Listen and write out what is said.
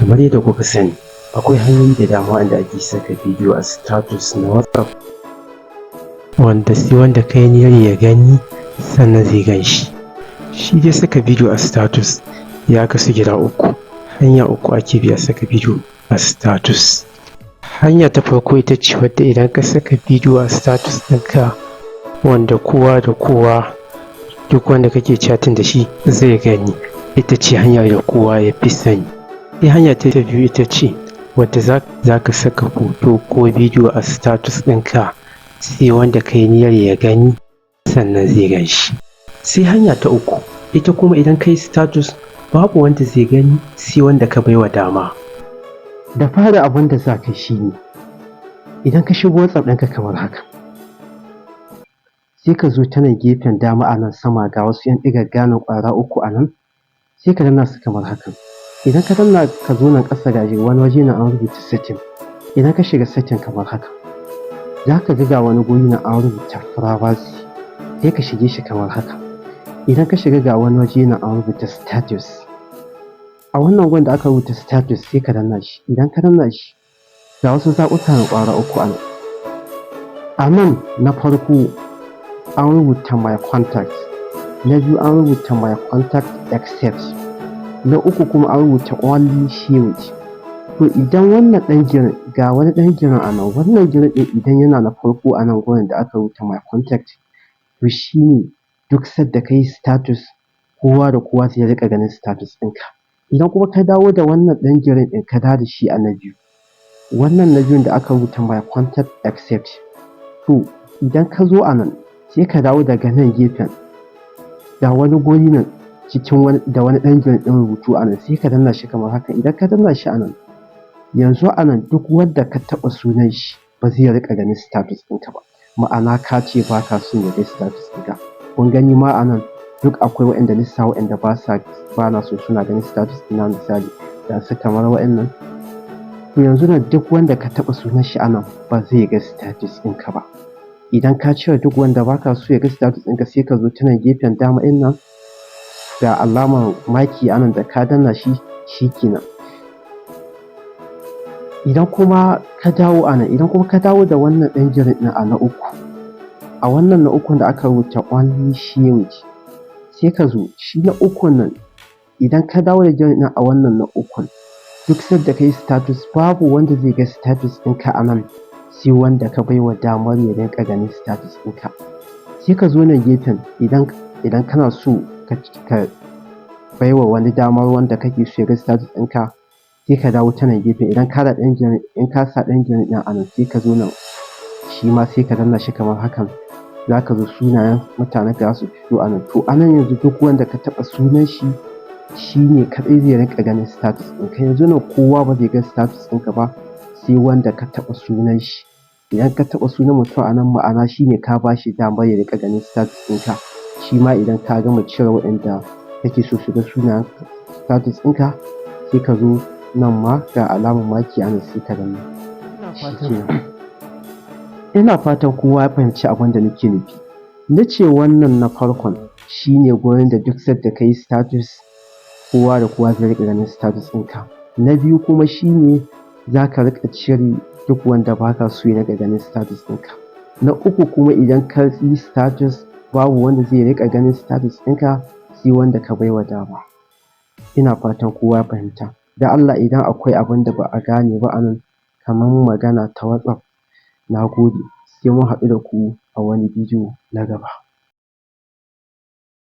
Kamar yadda kuka sani, akwai hanyoyi da dama wanda ake saka bidiyo a status na WhatsApp, wanda sai wanda ka yi niyyar ya gani sannan zai gan shi. Shi dai saka bidiyo a status ya kasu gida uku. Hanya uku ake bi a saka bidiyo a status. Hanya ta farko ita ce wadda idan ka saka bidiyo a status ɗinka, wanda kowa da kowa, duk wanda kake chatting da shi zai gani. Ita ce hanyar da kowa ya fi sani. Sai hanya ta biyu ita ce wadda za ka saka hoto ko bidiyo a status ɗinka, sai wanda ka yi niyyar ya gani sannan zai gan shi. Sai hanya ta uku, ita kuma idan ka yi status babu wanda zai gani sai wanda ka baiwa dama. Da fari abin da za ka shi ne, idan ka shigo WhatsApp ɗinka kamar haka, sai ka zo ta nan gefen dama a nan sama ga wasu 'yan ɗigagga nan ƙwara uku a nan, sai ka danna su kamar haka. Idan ka danna ka zo nan ƙasa ga wani waje na an rubuta setting. Idan ka shiga setting kamar haka, za ka ga wani guri na an rubuta privacy, sai ka shige shi kamar haka. Idan ka shiga ga wani waje na an rubuta status, a wannan gun da aka rubuta status sai ka danna shi. Idan ka danna shi, ga wasu zaɓuka na ƙwara uku a nan. A nan na farko an rubuta my contact, na biyu an rubuta my contact accept, na uku kuma an rubuta only shared. To idan wannan ɗan girin, ga wani ɗan girin a nan, wannan girin ɗin idan yana na farko a nan gurin da aka rubuta my contact, to shi ne duk sadda ka yi status kowa da kowa zai riƙa ganin status ɗinka. Idan kuma ka dawo da wannan ɗan girin ɗin ka dawo da shi a na biyu, wannan na biyun da aka rubuta my contact accept, to idan ka zo a nan sai ka dawo daga nan gefen, ga wani guri nan cikin da wani ɗan girin ɗin rubutu a nan, sai ka danna shi kamar haka. Idan ka danna shi a nan, yanzu a nan duk wanda ka taɓa sunan shi ba zai riƙa ganin status ɗinka ba, ma'ana ka ce ba ka son ya ga status ɗinka. Kun gani ma a nan duk akwai waɗanda na sa waɗanda ba na so suna ganin status ɗina, misali ga su kamar waɗannan. To yanzu nan duk wanda ka taɓa sunan shi a nan ba zai ga status ɗinka ba. Idan ka cire duk wanda ba ka so ya ga status ɗinka, sai ka zo ta nan gefen dama ɗin nan, ga alamar maki a nan da ka danna shi, shi kenan. Idan kuma ka dawo a nan, idan kuma ka dawo da wannan ɗan girin ɗin a na uku, a wannan na ukun da aka rubuta only shared, sai ka zo shi na ukun nan, idan ka dawo da girin ɗin a wannan na ukun, duk sadda ka yi status babu wanda zai ga status ɗinka a nan sai wanda ka baiwa damar ya rinƙa ganin status ɗinka. Sai ka zo nan gefen, idan kana so ka baiwa wani damar wanda kake so ya ga status ɗinka, sai ka dawo ta nan gefen. Idan ka sa ɗan girin ɗin a nan, sai ka zo nan shi ma sai ka danna shi kamar hakan. Za ka zo sunayen mutanen ka za su fito a nan. To a nan yanzu duk wanda ka taɓa sunan shi, shi ne kaɗai zai riƙa ganin status ɗinka. Yanzu nan kowa ba zai ga status ɗinka ba sai wanda ka taɓa sunan shi. Idan ka taɓa sunan mutum a nan, ma'ana shi ne ka ba shi damar ya riƙa ganin status ɗinka. Shi ma idan ka gama cire waɗanda kake so su ga sunayen status ɗinka, sai ka zo nan ma ga alamar maki a nan sai ka danna. Ina fatan kowa ya fahimci abin da nake nufi. Na ce wannan na farkon shi ne gurin da duk sadda ka yi status kowa da kowa zai riƙa ganin status ɗinka. Na biyu kuma shi ne za ka riƙa cire duk wanda ba ka so ya riƙa ganin status ɗinka. Na uku kuma idan ka yi status babu wanda zai riƙa ganin status ɗinka sai wanda ka baiwa dama. Ina fatan kowa ya fahimta. Da Allah idan akwai abin da ba a gane ba a nan, kamar magana ta WhatsApp, na gode. Sai mun haɗu da ku a wani bidiyo na gaba.